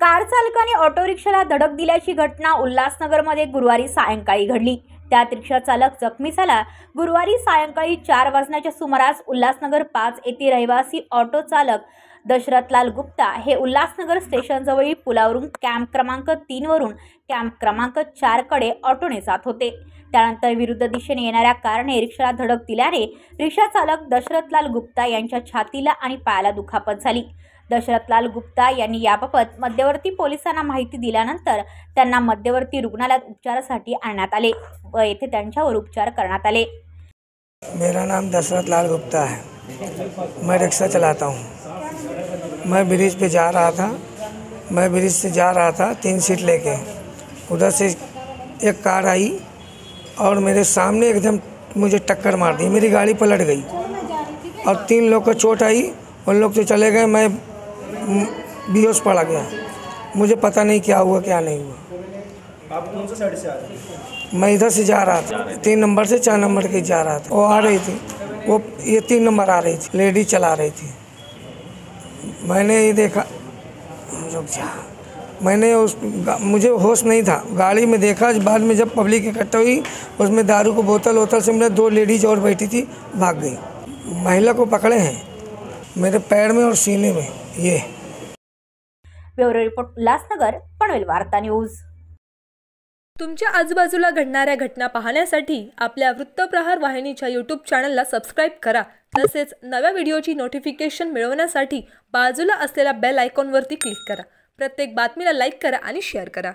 Car चालकाने auto रिक्षाला धडक दिल्याची घटना उल्हासनगरमध्ये गुरुवारी सायंकाळी घडली। त्यात रिक्षा चालक जखमी झाला। गुरुवारी सायंकाळी 4 वाजण्याच्या सुमारास उल्हासनगर 5 येथे रहिवासी ऑटो चालक दशरथलाल गुप्ता हे उल्हासनगर स्टेशनजवळील पुलावरून कॅम्प क्रमांक 3 वरून कॅम्प क्रमांक 4 कडे ऑटोने जात होते। त्यानंतर विरुद्ध दिशेने येणाऱ्या कारने रिक्षाला धडक दिल्याने रिक्षा चालक दशरथलाल गुप्ता यांच्या छातीला आणि पायाला दुखापत झाली। दशरथलाल गुप्ता यांनी याबाबत मध्यवर्ती पोलिसांना माहिती दिल्यानंतर त्यांना मध्यवर्ती रुग्णालयात उपचारासाठी आणण्यात आले व येथे त्यांच्यावर उपचार करण्यात आले। मेरा नाम दशरथलाल गुप्ता है। मैं रिक्शा चलाता हूँ। मैं ब्रिज पे जा रहा था। मैं ब्रिज से जा रहा था 3 सीट लेके। उधर से एक कार आई और मेरे सामने एकदम मुझे टक्कर मार दी। मेरी गाड़ी पलट गई और 3 लोग को चोट आई। उन लोग तो चले गए, मैं बेहोश पड़ा गया। मुझे पता नहीं क्या हुआ क्या नहीं हुआ। आप कौन सा साइड से आ रहे थे? मैं इधर से जा रहा था, 3 नंबर से 4 नंबर के जा रहा था। वो आ रही थी, वो ये 3 नंबर आ रही थी, लेडी चला रही थी। मैंने ये देखा, रुक जा, मुझे होश नहीं था। गाड़ी में देखा, बाद में जब पब्लिक इकट्ठा हुई उसमें दारू को बोतल से मेरे 2 लेडीज और बैठी थी, भाग गई। महिला को पकड़े हैं मेरे पैर में और सीने में। ये ब्युरो रिपोर्ट उल्हासनगर, पनवेल वार्ता न्यूज। तुमच्या आजूबाजूला घडणाऱ्या घटना पाहण्यासाठी आपल्या वृत्तप्रहार वाहिनीच्या YouTube चॅनलला सबस्क्राइब करा। तसेच नव्या व्हिडिओची नोटिफिकेशन मिळवण्यासाठी बाजूला असलेल्या बेल आयकॉनवरती क्लिक करा। प्रत्येक बातमीला लाईक करा आणि शेअर करा।